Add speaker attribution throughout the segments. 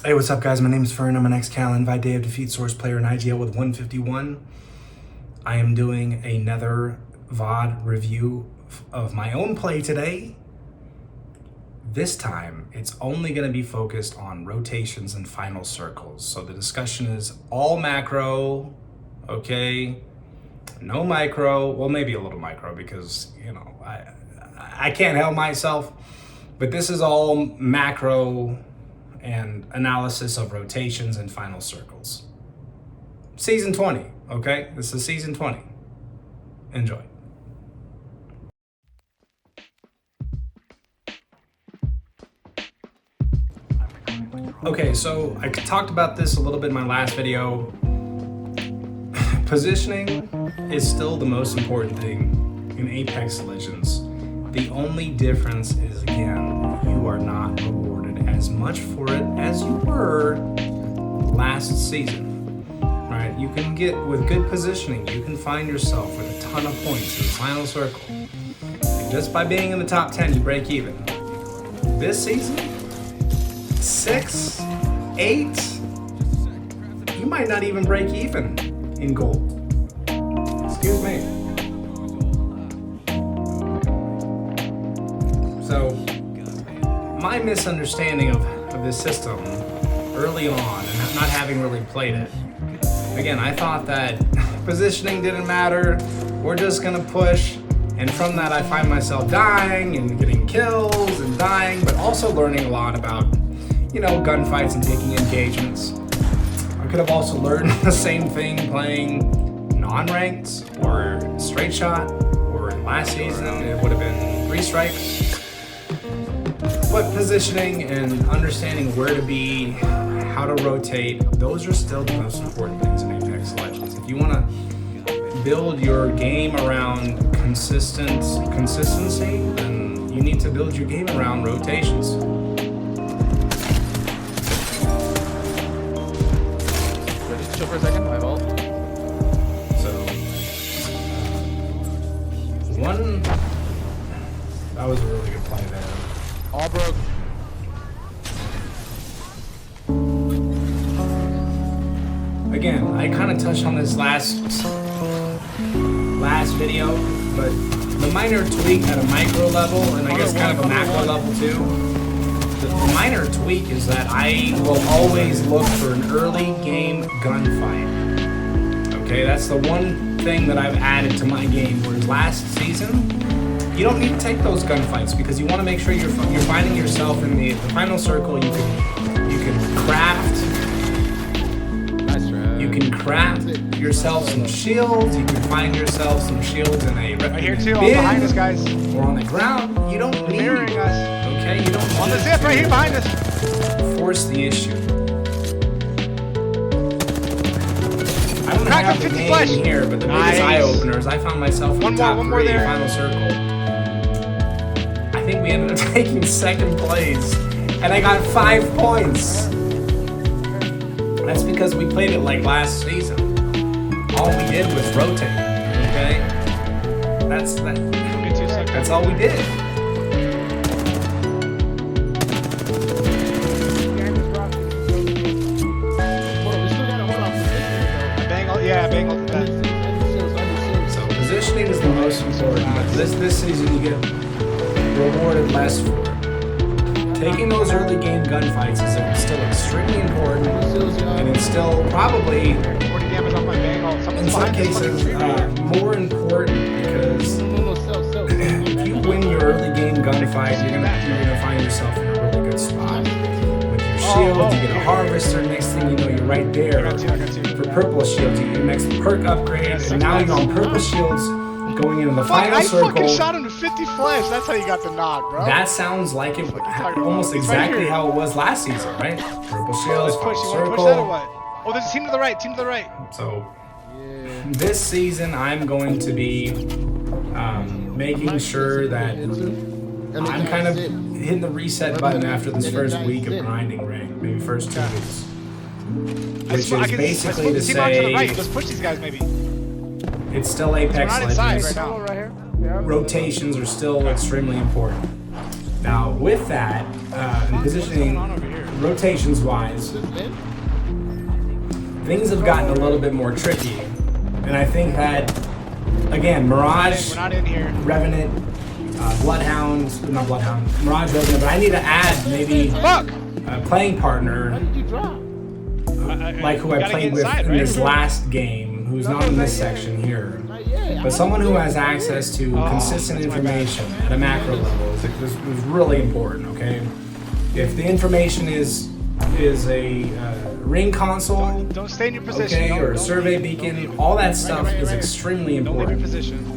Speaker 1: Hey, what's up, guys? My name is Fern. I'm an ex-Cal Invite Day of Defeat Source player in IGL with 151. I am doing another VOD review of my own play today. This time, it's only going to be focused on rotations and final circles. So the discussion is all macro, okay? No micro. Well, maybe a little micro because, you know, I can't help myself. But this is all macro and analysis of rotations and final circles. Season 20, okay? This is season 20. Enjoy. Okay, so I talked about this a little bit in my last video. Positioning is still the most important thing in Apex Legends. The only difference is, again, you are not rewarded as much for it as you were last season, right? You can get, with good positioning, you can find yourself with a ton of points in the final circle. And just by being in the top 10, you break even. This season, 6, 8, you might not even break even in gold. Excuse me. So, my misunderstanding of this system early on and not having really played it, again, I thought that positioning didn't matter, we're just gonna push, and from that I find myself dying and getting kills and dying, but also learning a lot about, you know, gunfights and taking engagements. I could have also learned the same thing playing non-ranked or straight shot, or in last season it would have been 3 strikes. But positioning and understanding where to be, how to rotate, those are still the most important things in Apex Legends. If you want to build your game around consistency, then you need to build your game around rotations.
Speaker 2: Chill for a second, my vault.
Speaker 1: So, that was a really good play there.
Speaker 2: All broke.
Speaker 1: Again, I kind of touched on this last video, but the minor tweak at a micro level, and I guess kind of a macro level too, the minor tweak is that I will always look for an early game gunfight. Okay, that's the one thing that I've added to my game, whereas last season, you don't need to take those gunfights because you want to make sure you're finding yourself in the final circle. You can craft.
Speaker 2: Nice try.
Speaker 1: You can craft yourself some shields. You can find yourself some shields in a
Speaker 3: right here too,
Speaker 1: bin,
Speaker 3: behind us, guys.
Speaker 1: or on the ground. You don't need.
Speaker 3: Mirroring us.
Speaker 1: Okay, you don't
Speaker 3: On the
Speaker 1: need
Speaker 3: zip right here behind us.
Speaker 1: to force the issue. I don't
Speaker 3: Crack
Speaker 1: have
Speaker 3: him,
Speaker 1: the
Speaker 3: 50
Speaker 1: game
Speaker 3: flash.
Speaker 1: here, but the biggest
Speaker 3: Nice.
Speaker 1: eye openers. I found myself in
Speaker 3: One
Speaker 1: the top
Speaker 3: more
Speaker 1: 3
Speaker 3: there.
Speaker 1: final circle. I think we ended up taking second place, and I got 5 points. That's because we played it like last season. All we did was rotate. Okay, that's all we did.
Speaker 3: Bang off the bat.
Speaker 1: So positioning is the most important, but this season you get rewarded less for it. Taking those early game gunfights is still extremely important, and it's still probably,
Speaker 3: 40 damage off my bang.
Speaker 1: in some cases, more important because if you win your early game gunfight, you're gonna find yourself in a really good spot. With your shield, you get a harvester. Next thing you know, you're right there.
Speaker 3: I got two.
Speaker 1: For purple shields, you get your next perk upgrade, and now you're on purple shields going into the final
Speaker 3: I
Speaker 1: circle.
Speaker 3: fucking shot him to 50 flash. That's how you got the nod, bro.
Speaker 1: That sounds like it almost
Speaker 3: It's right
Speaker 1: exactly
Speaker 3: here.
Speaker 1: how it was last season, right? Purple shields,
Speaker 3: Let's push.
Speaker 1: final
Speaker 3: You want to push that or
Speaker 1: circle.
Speaker 3: what? Oh, there's a team to the right.
Speaker 1: So this season, I'm going to be making sure that I'm kind of hitting the reset button after this first week of grinding rank, maybe first 2 weeks. Which is basically to say,
Speaker 3: let's push these guys maybe.
Speaker 1: it's still Apex
Speaker 3: We're not inside
Speaker 1: Legends.
Speaker 3: right now.
Speaker 1: Rotations are still extremely important. Now, with that, positioning rotations wise, things have gotten a little bit more tricky. And I think that, again, Mirage,
Speaker 3: We're not in here.
Speaker 1: Revenant, Bloodhound, not Bloodhound, Mirage, Revenant, but I need to add maybe
Speaker 3: Fuck!
Speaker 1: a playing partner like who I
Speaker 3: gotta
Speaker 1: played
Speaker 3: get inside,
Speaker 1: with in
Speaker 3: right?
Speaker 1: this last game, who's not in this section here. But someone who has access to consistent information at a macro level is really important, okay? If the information is a ring console,
Speaker 3: Don't stay in your position.
Speaker 1: okay,
Speaker 3: Don't-
Speaker 1: or a
Speaker 3: don't
Speaker 1: survey
Speaker 3: leave.
Speaker 1: beacon, all that stuff
Speaker 3: right
Speaker 1: is
Speaker 3: here.
Speaker 1: extremely
Speaker 3: Don't leave your
Speaker 1: important.
Speaker 3: position.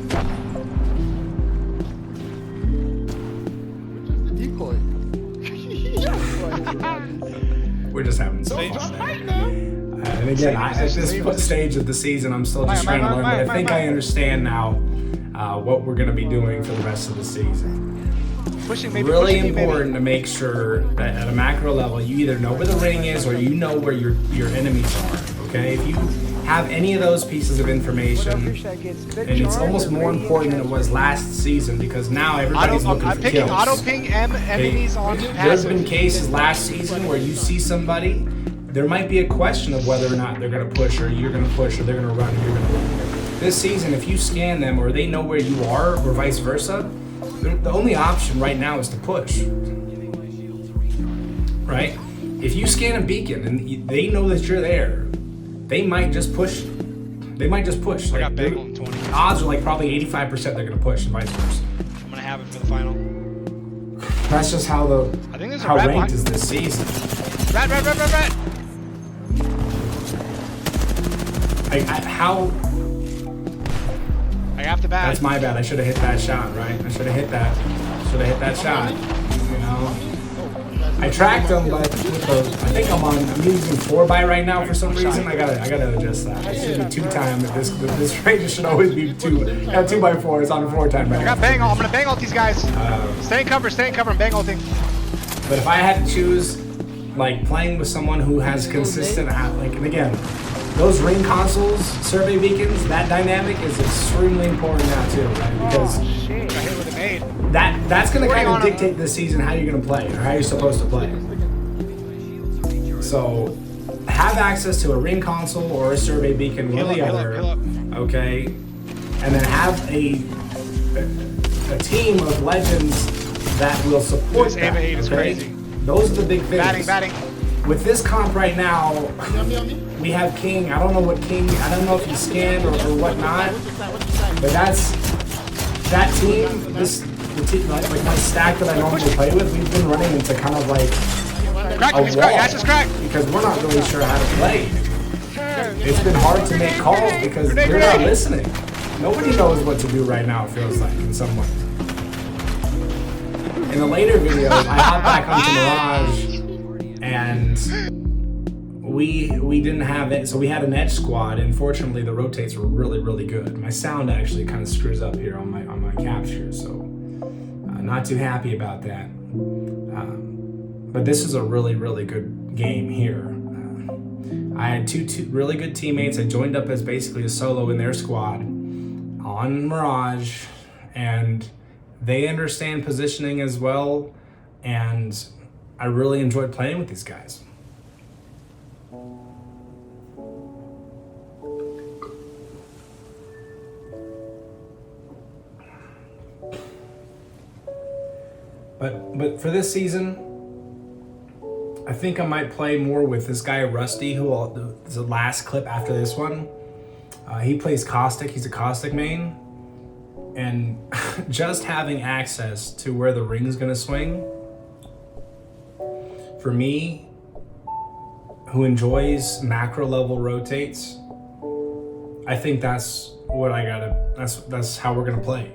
Speaker 1: We're just having so
Speaker 3: Stay-
Speaker 1: fun. And again, at this stage of the season, I'm still just trying to learn, but I think I understand now what we're going to be doing for the rest of the season.
Speaker 3: Pushing, maybe
Speaker 1: Really
Speaker 3: pushing you, maybe.
Speaker 1: important to make sure that at a macro level, you either know where the ring is or you know where your enemies are. Okay, if you have any of those pieces of information, and it's almost more important than it was last season because now everybody's looking
Speaker 3: I'm
Speaker 1: for
Speaker 3: picking
Speaker 1: kills.
Speaker 3: auto ping enemies on
Speaker 1: There's been
Speaker 3: passive.
Speaker 1: cases last season where you see somebody, there might be a question of whether or not they're going to push, or you're going to push, or they're going to run, or you're going to run. This season, if you scan them or they know where you are, or vice versa, the only option right now is to push. Right? If you scan a beacon and they know that you're there, they might just push. They might just push.
Speaker 3: I
Speaker 1: Like,
Speaker 3: got Bagel in 20.
Speaker 1: odds are like probably 85% they're going to push, and vice versa.
Speaker 3: I'm gonna have it for the final.
Speaker 1: That's just how
Speaker 3: I think there's a
Speaker 1: how
Speaker 3: rat
Speaker 1: ranked
Speaker 3: behind.
Speaker 1: is this season.
Speaker 3: Rat.
Speaker 1: How?
Speaker 3: I have to bat.
Speaker 1: That's my bad. I should have hit that shot, right? I should have hit that. Should have hit that shot. You know. I tracked him, but with the, I think I'm using 4x right now for some reason. I gotta adjust that. It should be 2x. This range should always be 2. Yeah, 2x4. It's on 4x right
Speaker 3: I got
Speaker 1: now.
Speaker 3: bang all. I'm gonna bang all these guys. Stay in cover. I'm bang all thing.
Speaker 1: But if I had to choose, like playing with someone who has consistent, like, and again, those ring consoles, survey beacons, that dynamic is extremely important now too, right? Because
Speaker 3: Shit. I hit with a nade.
Speaker 1: that's going to kind of
Speaker 3: on 'em.
Speaker 1: dictate this season how you're going to play or how you're supposed to play. So have access to a ring console or a survey beacon, one or the
Speaker 3: Heal
Speaker 1: other,
Speaker 3: up.
Speaker 1: okay? And then have a team of legends that will support
Speaker 3: This
Speaker 1: that,
Speaker 3: Ava 8 is
Speaker 1: okay?
Speaker 3: crazy.
Speaker 1: Those are the big things.
Speaker 3: Batting.
Speaker 1: With this comp right now, we have King. I don't know what King, I don't know if he's scanned or whatnot, but that's that team, like my stack that I normally play with, we've been running into kind of like
Speaker 3: Crack
Speaker 1: a
Speaker 3: him. He's cracked.
Speaker 1: wall
Speaker 3: Ash is cracked.
Speaker 1: because we're not really sure how to play. It's been hard to make calls because
Speaker 3: Grenade,
Speaker 1: they're not
Speaker 3: grenade.
Speaker 1: listening. Nobody knows what to do right now, it feels like, in some way. In the later videos, I hop back onto Mirage, and we didn't have it, so we had an edge squad, and fortunately the rotates were really good. My sound actually kind of screws up here on my capture, so not too happy about that. But this is a really good game here. I had two really good teammates. I joined up as basically a solo in their squad on Mirage, and they understand positioning as well, and I really enjoyed playing with these guys. But for this season, I think I might play more with this guy Rusty, who is the last clip after this one. He plays Caustic. He's a Caustic main. And just having access to where the ring's gonna swing, for me, who enjoys macro level rotates, I think that's what I gotta, that's how we're gonna play.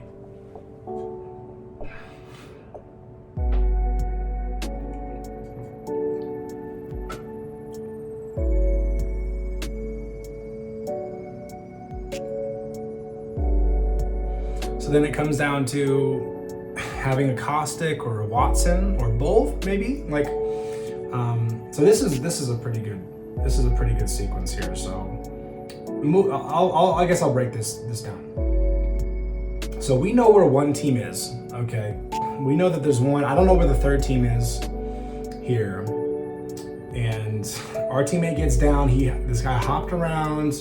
Speaker 1: So then it comes down to having a Caustic or a Watson or both, maybe. Like, so this is a pretty good sequence here. So, I guess I'll break this down. So we know where one team is. Okay, we know that there's one. I don't know where the third team is here. and our teammate gets down. This guy hopped around,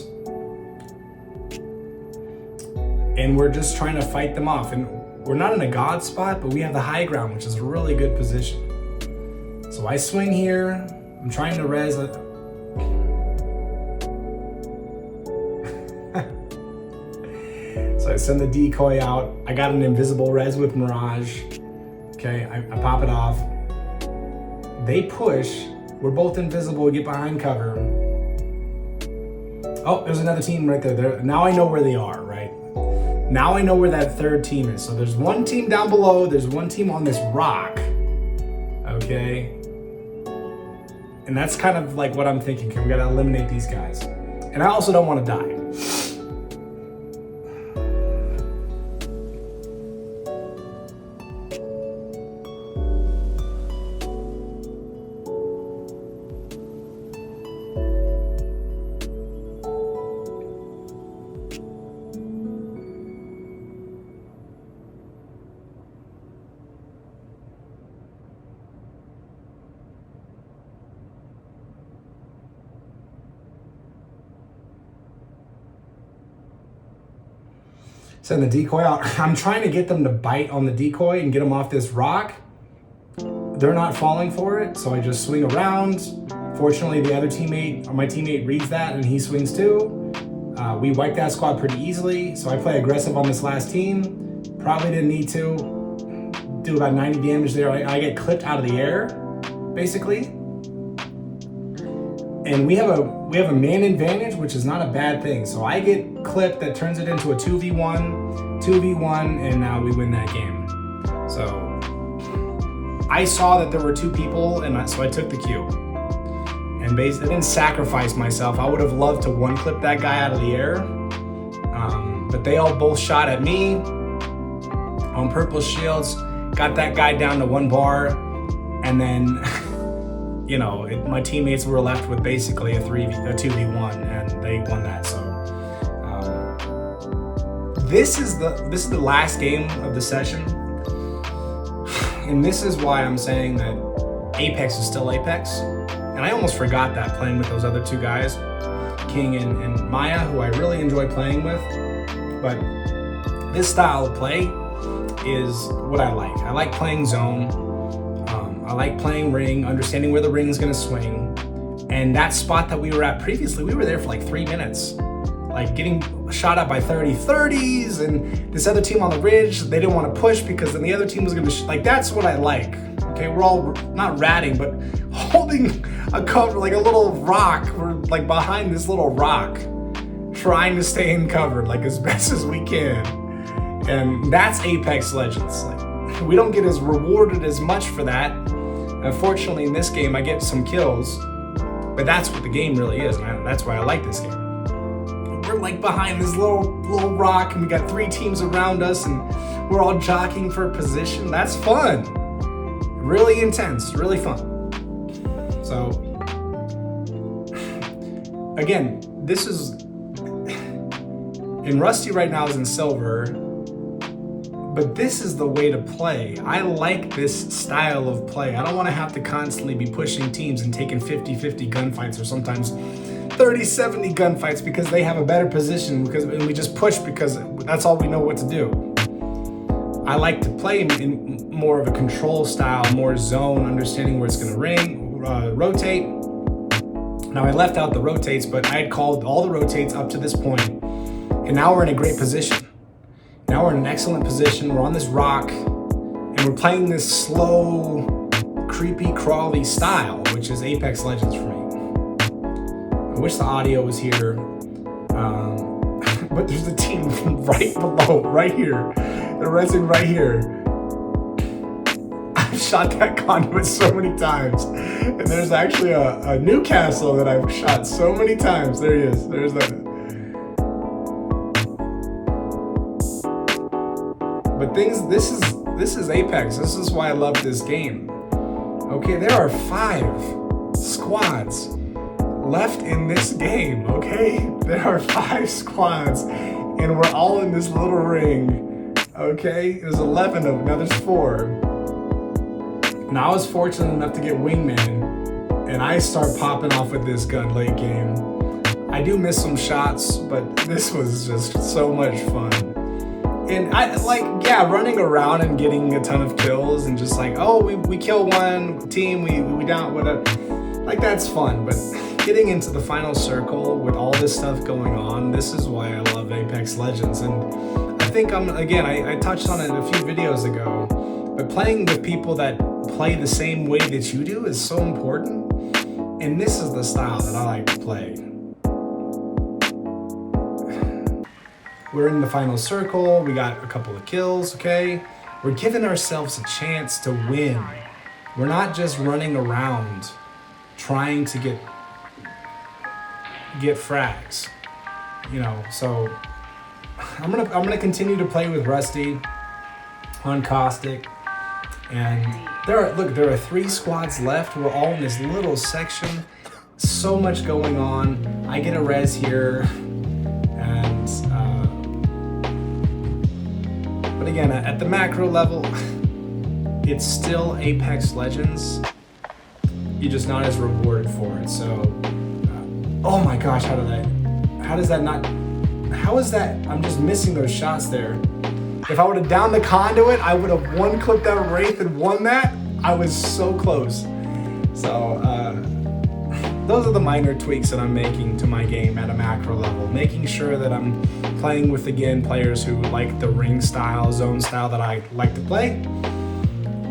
Speaker 1: and we're just trying to fight them off. And we're not in a god spot, but we have the high ground, which is a really good position. So I swing here. I'm trying to res. So I send the decoy out. I got an invisible res with Mirage. Okay, I pop it off. They push. We're both invisible. We get behind cover. Oh, there's another team right there. Now I know where they are, right? Now I know where that third team is. So there's one team down below. There's one team on this rock. Okay. And that's kind of like what I'm thinking. Okay, we gotta eliminate these guys. And I also don't want to die. Send the decoy out. I'm trying to get them to bite on the decoy and get them off this rock. They're not falling for it, so I just swing around. Fortunately, the other teammate, or my teammate, reads that and he swings too. We wipe that squad pretty easily, so I play aggressive on this last team. Probably didn't need to. Do about 90 damage there. I get clipped out of the air, basically. And we have a man advantage, which is not a bad thing. So I get clipped, that turns it into a 2v1, and now we win that game. So I saw that there were two people, and so I took the cube. And basically, I didn't sacrifice myself. I would have loved to one clip that guy out of the air. But they all both shot at me on purple shields, got that guy down to 1 bar, and then you know, my teammates were left with basically a 2v1, and they won that. So this is the last game of the session, and this is why I'm saying that Apex is still Apex. And I almost forgot that playing with those other two guys, King and Maya, who I really enjoy playing with. But this style of play is what I like. I like playing zone. I like playing ring, understanding where the ring is gonna swing. And that spot that we were at previously, we were there for like 3 minutes. Like getting shot at by 30s, and this other team on the ridge, they didn't want to push because then the other team was gonna, like, that's what I like. Okay, we're all not ratting, but holding a cover, like a little rock. We're like behind this little rock, trying to stay in cover like as best as we can. And that's Apex Legends. Like, we don't get as rewarded as much for that. Unfortunately, in this game, I get some kills, but that's what the game really is, and that's why I like this game. We're like behind this little rock, and we got 3 teams around us, and we're all jockeying for position. That's fun. Really intense, really fun. So, again, this is, in Rusty right now is in silver, but this is the way to play. I like this style of play. I don't want to have to constantly be pushing teams and taking 50-50 gunfights, or sometimes 30-70 gunfights because they have a better position, and we just push because that's all we know what to do. I like to play in more of a control style, more zone, understanding where it's going to rotate. Now I left out the rotates, but I had called all the rotates up to this point, and now we're in a great position. Now we're in an excellent position. We're on this rock, and we're playing this slow, creepy, crawly style, which is Apex Legends for me. I wish the audio was here, but there's a team right below, right here. They're resting right here. I've shot that conduit so many times, and there's actually a Newcastle that I've shot so many times. There he is. There's that. But this is Apex. This is why I love this game. Okay, there are 5 squads left in this game, okay? There are 5 squads, and we're all in this little ring, okay? There's 11 of them, now there's 4. Now I was fortunate enough to get Wingman, and I start popping off with this gun late game. I do miss some shots, but this was just so much fun. And I running around and getting a ton of kills and just like, oh, we kill one team, we down, whatever. Like, that's fun, but getting into the final circle with all this stuff going on, this is why I love Apex Legends. And I think I touched on it a few videos ago, but playing with people that play the same way that you do is so important. And this is the style that I like to play. We're in the final circle, we got a couple of kills, okay? We're giving ourselves a chance to win. We're not just running around trying to get frags, you know. So I'm gonna continue to play with Rusty on Caustic, and there are 3 squads left. We're all in this little section, so much going on. I get a res here, and but again, at the macro level, it's still Apex Legends. You're just not as rewarded for it. So, oh my gosh, how is that? I'm just missing those shots there. If I would have downed the conduit, I would have one-clipped that Wraith and won that. I was so close. So, those are the minor tweaks that I'm making to my game at a macro level. Making sure that I'm playing with, again, players who like the ring style, zone style that I like to play.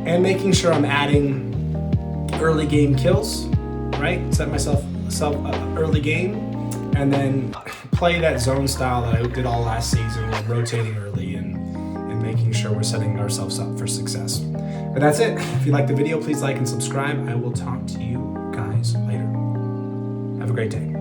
Speaker 1: And making sure I'm adding early game kills, right? Set myself early game, and then play that zone style that I did all last season, where I'm rotating early and making sure we're setting ourselves up for success. But that's it. If you liked the video, please like and subscribe. I will talk to you guys later. Have a great day.